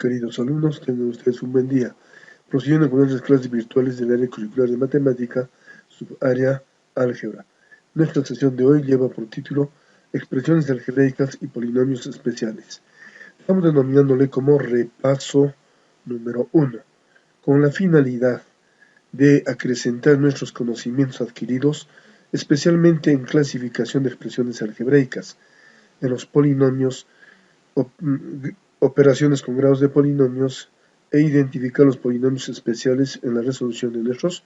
Queridos alumnos, tengan ustedes un buen día. Prosiguiendo con nuestras clases virtuales del área curricular de matemática, subárea álgebra. Nuestra sesión de hoy lleva por título Expresiones algebraicas y polinomios especiales. Estamos denominándole como repaso número 1, con la finalidad de acrecentar nuestros conocimientos adquiridos, especialmente en clasificación de expresiones algebraicas, en los polinomios, operaciones con grados de polinomios e identificar los polinomios especiales en la resolución de nuestros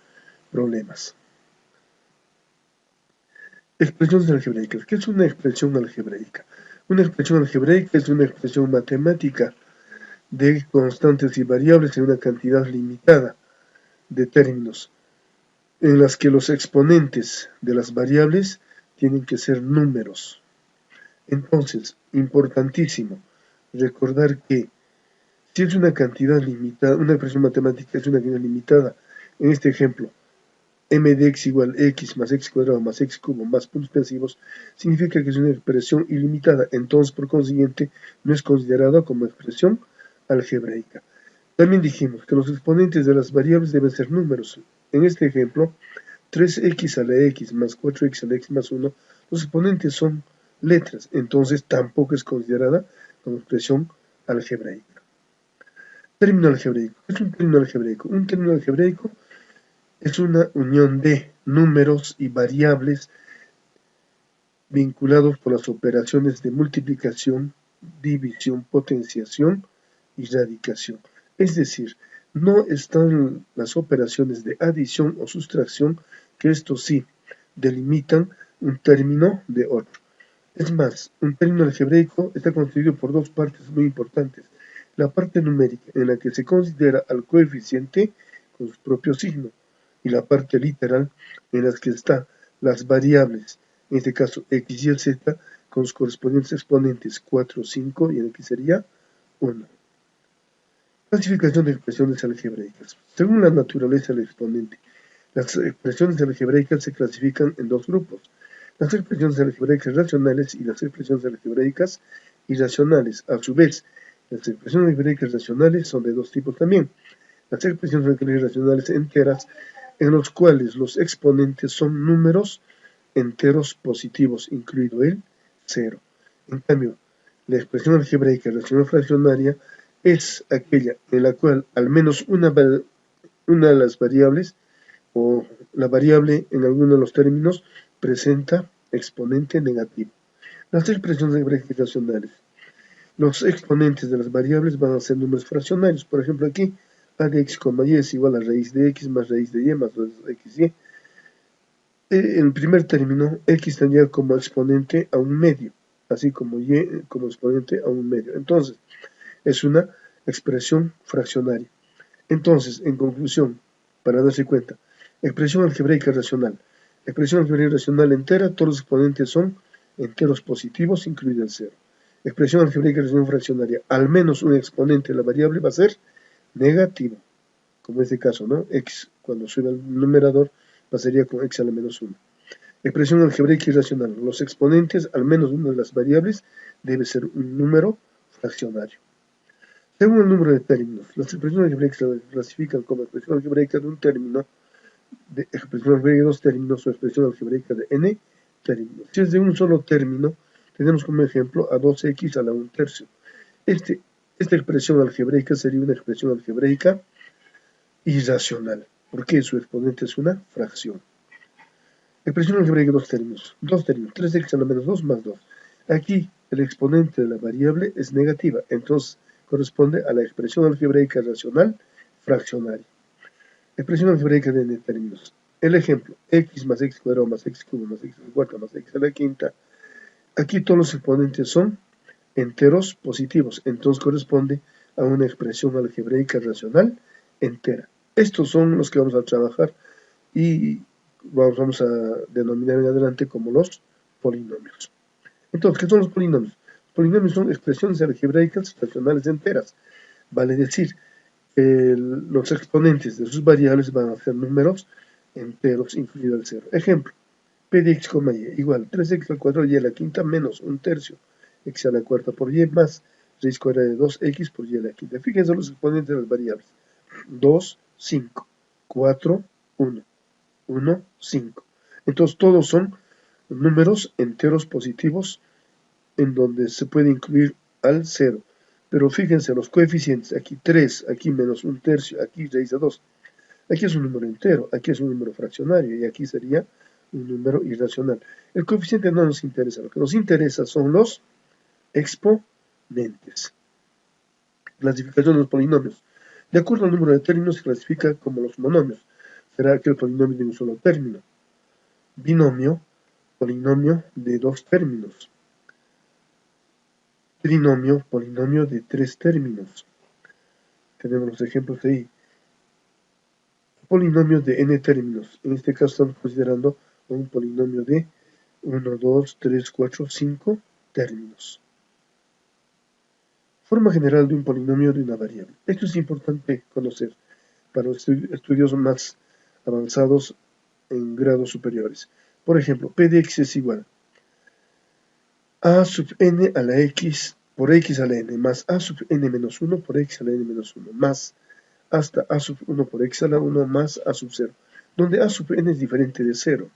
problemas. Expresiones algebraicas. ¿Qué es una expresión algebraica? Una expresión algebraica es una expresión matemática de constantes y variables en una cantidad limitada de términos, en las que los exponentes de las variables tienen que ser números. Entonces, importantísimo recordar que si es una cantidad limitada, una expresión matemática es una cantidad limitada, en este ejemplo, m de x igual x más x cuadrado más x cubo más puntos suspensivos, significa que es una expresión ilimitada, entonces por consiguiente no es considerada como expresión algebraica. También dijimos que los exponentes de las variables deben ser números. En este ejemplo, 3x a la x más 4x a la x más 1, los exponentes son letras, entonces tampoco es considerada como expresión algebraica. Término algebraico. ¿Qué es un término algebraico? Un término algebraico es una unión de números y variables vinculados por las operaciones de multiplicación, división, potenciación y radicación. Es decir, no están las operaciones de adición o sustracción, que esto sí delimitan un término de otro. Es más, un término algebraico está constituido por dos partes muy importantes. La parte numérica, en la que se considera al coeficiente con su propio signo, y la parte literal, en la que están las variables, en este caso x y z, con sus correspondientes exponentes 4, 5, y en el que sería 1. Clasificación de expresiones algebraicas. Según la naturaleza del exponente, las expresiones algebraicas se clasifican en dos grupos: las expresiones algebraicas racionales y las expresiones algebraicas irracionales. A su vez, las expresiones algebraicas racionales son de dos tipos también: las expresiones algebraicas racionales enteras, en los cuales los exponentes son números enteros positivos, incluido el 0. En cambio, la expresión algebraica racional fraccionaria es aquella en la cual al menos una de las variables, o la variable en alguno de los términos, presenta exponente negativo. Las expresiones algebraicas racionales. Los exponentes de las variables van a ser números fraccionarios. Por ejemplo, aquí, a de x, y es igual a raíz de x más raíz de y más xy. En el primer término, x tendría como exponente a un medio, así como y como exponente a un medio. Entonces, es una expresión fraccionaria. Entonces, en conclusión, para darse cuenta, expresión algebraica racional. Expresión algebraica racional entera, todos los exponentes son enteros positivos, incluido el 0. Expresión algebraica racional fraccionaria, al menos un exponente de la variable va a ser negativo, como en este caso, ¿no? X, cuando sube al numerador, pasaría con x a la menos 1. Expresión algebraica irracional, los exponentes, al menos una de las variables, debe ser un número fraccionario. Según el número de términos, las expresiones algebraicas se clasifican como expresión algebraica de un término, de expresión algebraica de dos términos o expresión algebraica de n términos. Si es de un solo término, tenemos como ejemplo a 2x a la 1/3. Esta expresión algebraica sería una expresión algebraica irracional, porque su exponente es una fracción. Expresión algebraica de dos términos, 3x a la menos 2 más 2. Aquí el exponente de la variable es negativa, entonces corresponde a la expresión algebraica racional fraccionaria. Expresión algebraica de n términos. El ejemplo, x más x cuadrado más x cubo más x cuarta más x a la quinta. Aquí todos los exponentes son enteros positivos, entonces corresponde a una expresión algebraica racional entera. Estos son los que vamos a trabajar y vamos a denominar en adelante como los polinomios. Entonces, ¿qué son los polinomios? Los polinomios son expresiones algebraicas racionales enteras. Vale decir, los exponentes de sus variables van a ser números enteros, incluido el 0. Ejemplo, p de x, y igual 3x al cuadrado y a la quinta menos 1/3 x a la cuarta por y más raíz cuadrada de 2x por y a la quinta. Fíjense los exponentes de las variables. 2, 5, 4, 1, 1, 5. Entonces todos son números enteros positivos en donde se puede incluir al 0. Pero fíjense los coeficientes, aquí 3, aquí menos 1/3, aquí raíz de 2. Aquí es un número entero, aquí es un número fraccionario y aquí sería un número irracional. El coeficiente no nos interesa, lo que nos interesa son los exponentes. Clasificación de los polinomios. De acuerdo al número de términos se clasifica como los monomios. Será aquel polinomio de un solo término. Binomio, polinomio de 2 términos. Trinomio, polinomio de 3 términos. Tenemos los ejemplos ahí. Polinomio de n términos. En este caso estamos considerando un polinomio de 1, 2, 3, 4, 5 términos. Forma general de un polinomio de una variable. Esto es importante conocer para los estudios más avanzados en grados superiores. Por ejemplo, p de x es igual a sub n a la x por x a la n más a sub n menos 1 por x a la n menos 1 más hasta a sub 1 por x a la 1 más a sub 0, donde a sub n es diferente de 0.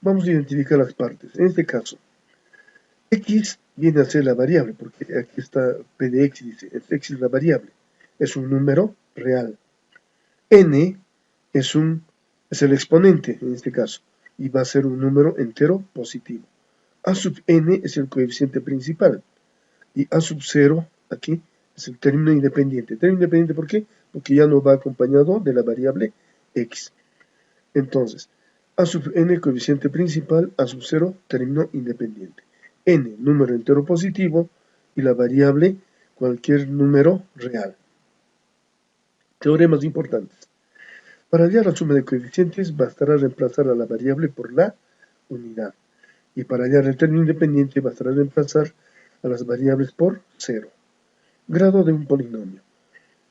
Vamos a identificar las partes. En este caso, x viene a ser la variable, porque aquí está p de x, dice, x es la variable, es un número real. N es el exponente, en este caso, y va a ser un número entero positivo. A sub n es el coeficiente principal, y a sub 0, aquí, es el término independiente. ¿Término independiente por qué? Porque ya no va acompañado de la variable x. Entonces, a sub n, coeficiente principal, a sub 0, término independiente. N, número entero positivo, y la variable, cualquier número real. Teoremas importantes. Para hallar la suma de coeficientes, bastará reemplazar a la variable por la unidad. Y para hallar el término independiente, bastará reemplazar a las variables por 0. Grado de un polinomio.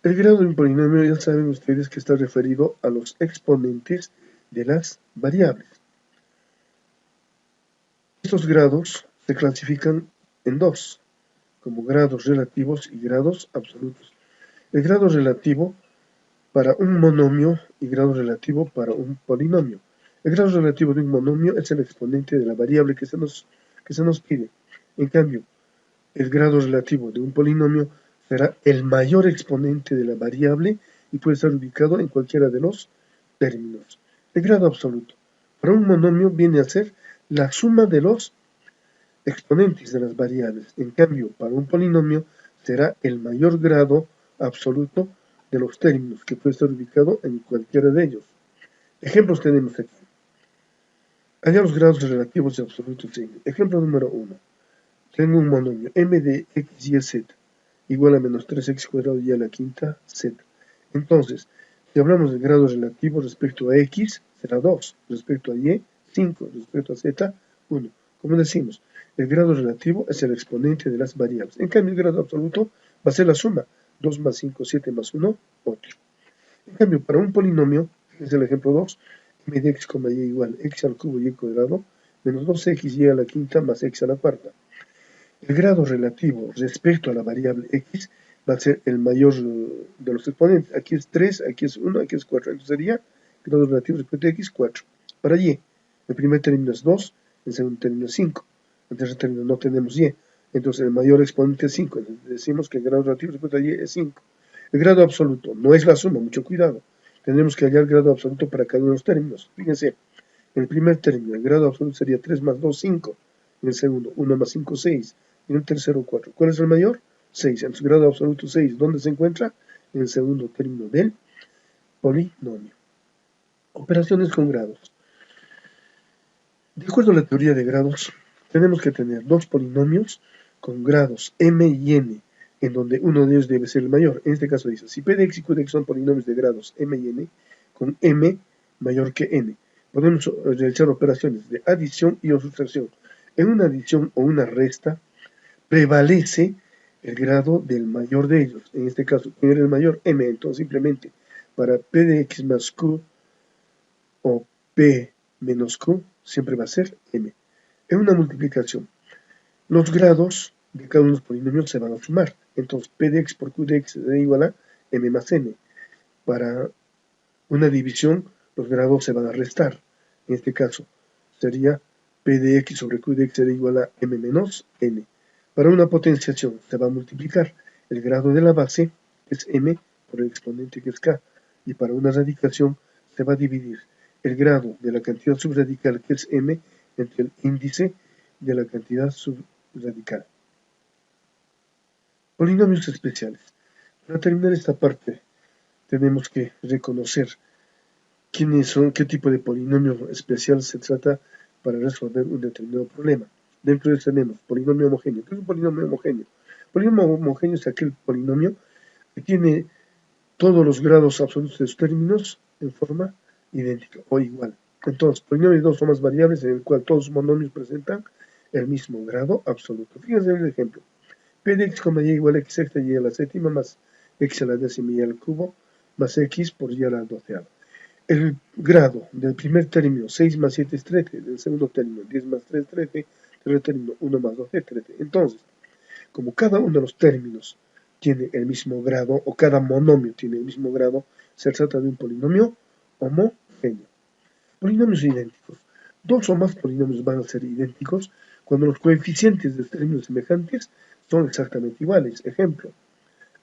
El grado de un polinomio ya saben ustedes que está referido a los exponentes de las variables. Estos grados se clasifican en dos, como grados relativos y grados absolutos. El grado relativo para un monomio y grado relativo para un polinomio. El grado relativo de un monomio es el exponente de la variable que se nos pide. En cambio, el grado relativo de un polinomio será el mayor exponente de la variable y puede estar ubicado en cualquiera de los términos. El grado absoluto. Para un monomio viene a ser la suma de los exponentes de las variables. En cambio, para un polinomio será el mayor grado absoluto de los términos, que puede estar ubicado en cualquiera de ellos. Ejemplos tenemos aquí. Hallar los grados relativos y absolutos. Ejemplo número 1. Tengo un monomio m de x y z igual a menos 3x cuadrado y a la quinta z. Entonces, si hablamos de grado relativo respecto a x, será 2, respecto a y, 5, respecto a z, 1. Como decimos, el grado relativo es el exponente de las variables. En cambio, el grado absoluto va a ser la suma, 2 más 5, 7 más 1, 8. En cambio, para un polinomio, es el ejemplo 2, m de x, y igual x al cubo y cuadrado, menos 2x y a la quinta más x a la cuarta. El grado relativo respecto a la variable x va a ser el mayor de los exponentes. Aquí es 3, aquí es 1, aquí es 4. Entonces sería grado relativo respecto a x, 4. Para y, el primer término es 2, el segundo término es 5. En el tercer término no tenemos y. Entonces el mayor exponente es 5. Entonces decimos que el grado relativo respecto a y es 5. El grado absoluto no es la suma, mucho cuidado. Tendremos que hallar el grado absoluto para cada uno de los términos. Fíjense, en el primer término el grado absoluto sería 3 más 2, 5. En el segundo, 1 más 5, 6. En el tercero, 4. ¿Cuál es el mayor? 6. En su grado absoluto 6. ¿Dónde se encuentra? En el segundo término del polinomio. Operaciones con grados. De acuerdo a la teoría de grados, tenemos que tener dos polinomios con grados m y n, en donde uno de ellos debe ser el mayor. En este caso dice, si p de x y q de x son polinomios de grados m y n, con m mayor que n, podemos realizar operaciones de adición y o sustracción. En una adición o una resta, prevalece el grado del mayor de ellos. En este caso, ¿quién era el mayor? M. Entonces, simplemente, para p de x más q o p menos q, siempre va a ser m. En una multiplicación, los grados de cada uno de los polinomios se van a sumar. Entonces, p de x por q de x será igual a m más n. Para una división, los grados se van a restar. En este caso, sería p de x sobre q de x será igual a m menos n. Para una potenciación, se va a multiplicar el grado de la base, que es m, por el exponente, que es k. Y para una radicación, se va a dividir el grado de la cantidad subradical, que es m, entre el índice de la cantidad subradical. Polinomios especiales. Para terminar esta parte, tenemos que reconocer quiénes son, qué tipo de polinomio especial se trata para resolver un determinado problema. Dentro de eso tenemos polinomio homogéneo. ¿Qué es un polinomio homogéneo? Polinomio homogéneo es aquel polinomio que tiene todos los grados absolutos de sus términos en forma idéntica o igual. Entonces, polinomio de dos o más variables en el cual todos los monomios presentan el mismo grado absoluto. Fíjense en el ejemplo. P de x, y igual a x sexta y a la séptima más x a la décima y al cubo más x por y a la doceava. El grado del primer término, 6 más 7 es 13, del segundo término, 10 más 3 es 13, tercer término, 1 más 12 es 13. Entonces, como cada uno de los términos tiene el mismo grado, o cada monomio tiene el mismo grado, se trata de un polinomio homogéneo. Polinomios idénticos. Dos o más polinomios van a ser idénticos cuando los coeficientes de términos semejantes son exactamente iguales. Ejemplo,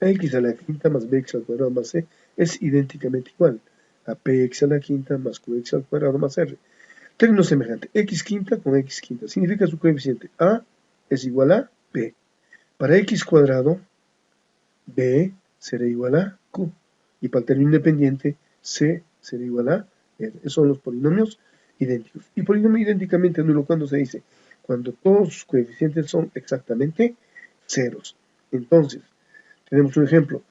x a la quinta más bx al cuadrado más c es idénticamente igual a px a la quinta más qx al cuadrado más r. Término semejante, x quinta con x quinta, significa su coeficiente a es igual a b. Para x cuadrado, b será igual a q. Y para el término independiente, c será igual a r. Esos son los polinomios idénticos. Y polinomio idénticamente nulo cuando se dice, cuando todos sus coeficientes son exactamente ceros. Entonces, tenemos un ejemplo,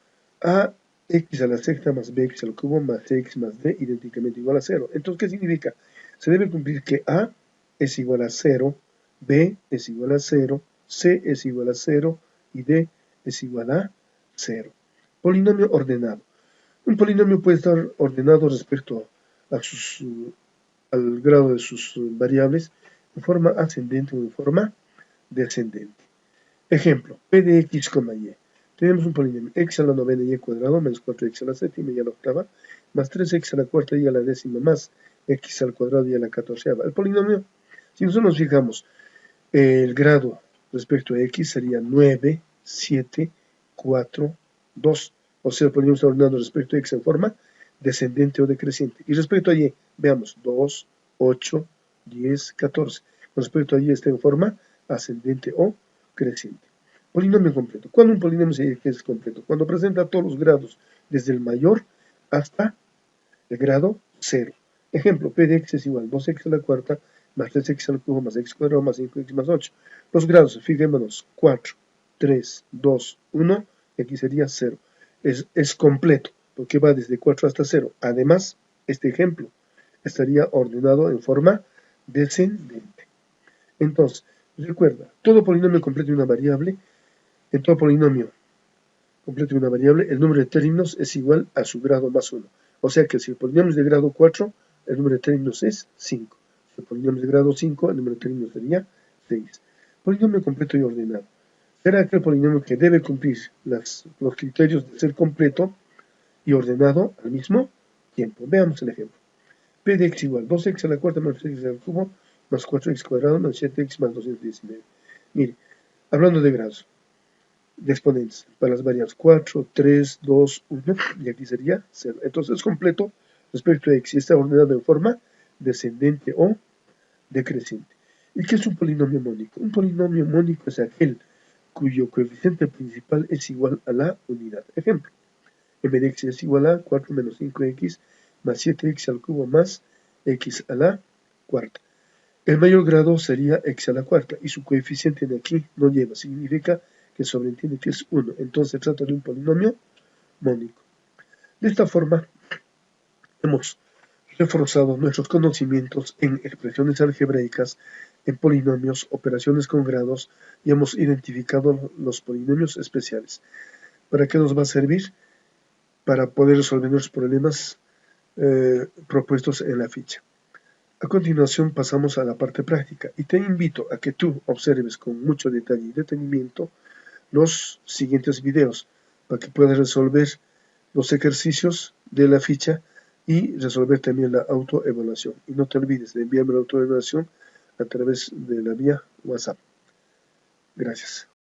a x a la sexta más bx al cubo más cx más d idénticamente igual a 0. Entonces, ¿qué significa? Se debe cumplir que a es igual a 0, b es igual a 0, c es igual a 0 y d es igual a 0. Polinomio ordenado. Un polinomio puede estar ordenado respecto al grado de sus variables en forma ascendente o en forma descendente. Ejemplo, p de x, y. Tenemos un polinomio x a la novena y al cuadrado menos 4x a la séptima y a la octava más 3x a la cuarta y a la décima más x al cuadrado y a la catorceava. El polinomio, si nosotros nos fijamos, el grado respecto a x sería 9, 7, 4, 2. O sea, el polinomio está ordenado respecto a x en forma descendente o decreciente. Y respecto a y, veamos, 2, 8, 10, 14. Con respecto a y está en forma ascendente o creciente. Polinomio completo. ¿Cuándo un polinomio se dice que es completo? Cuando presenta todos los grados, desde el mayor hasta el grado 0. Ejemplo, p de x es igual a 2x a la cuarta más 3x al cubo más x cuadrado más 5x más 8. Los grados, fijémonos, 4, 3, 2, 1, aquí sería 0. Es completo, porque va desde 4 hasta 0. Además, este ejemplo estaría ordenado en forma descendente. Entonces, recuerda, todo polinomio completo de una variable, en todo polinomio completo de una variable, el número de términos es igual a su grado más 1. O sea que si el polinomio es de grado 4, el número de términos es 5. Si el polinomio es de grado 5, el número de términos sería 6. Polinomio completo y ordenado. Será aquel polinomio que debe cumplir los criterios de ser completo y ordenado al mismo tiempo. Veamos el ejemplo. P de x igual a 2x a la cuarta más 3x al cubo más 4x cuadrado más 7x más 219. Mire, hablando de grados, de exponentes, para las variables 4, 3, 2, 1, y aquí sería 0. Entonces es completo respecto a x y está ordenado en forma descendente o decreciente. ¿Y qué es un polinomio mónico? Un polinomio mónico es aquel cuyo coeficiente principal es igual a la unidad. Ejemplo, m de x es igual a 4 menos 5x más 7x al cubo más x a la cuarta. El mayor grado sería x a la cuarta y su coeficiente de aquí no lleva, significa que sobreentiende que es 1. Entonces se trata de un polinomio mónico. De esta forma, hemos reforzado nuestros conocimientos en expresiones algebraicas, en polinomios, operaciones con grados, y hemos identificado los polinomios especiales. ¿Para qué nos va a servir? Para poder resolver los problemas propuestos en la ficha. A continuación pasamos a la parte práctica y te invito a que tú observes con mucho detalle y detenimiento los siguientes videos para que puedas resolver los ejercicios de la ficha y resolver también la autoevaluación. Y no te olvides de enviarme la autoevaluación a través de la vía WhatsApp. Gracias.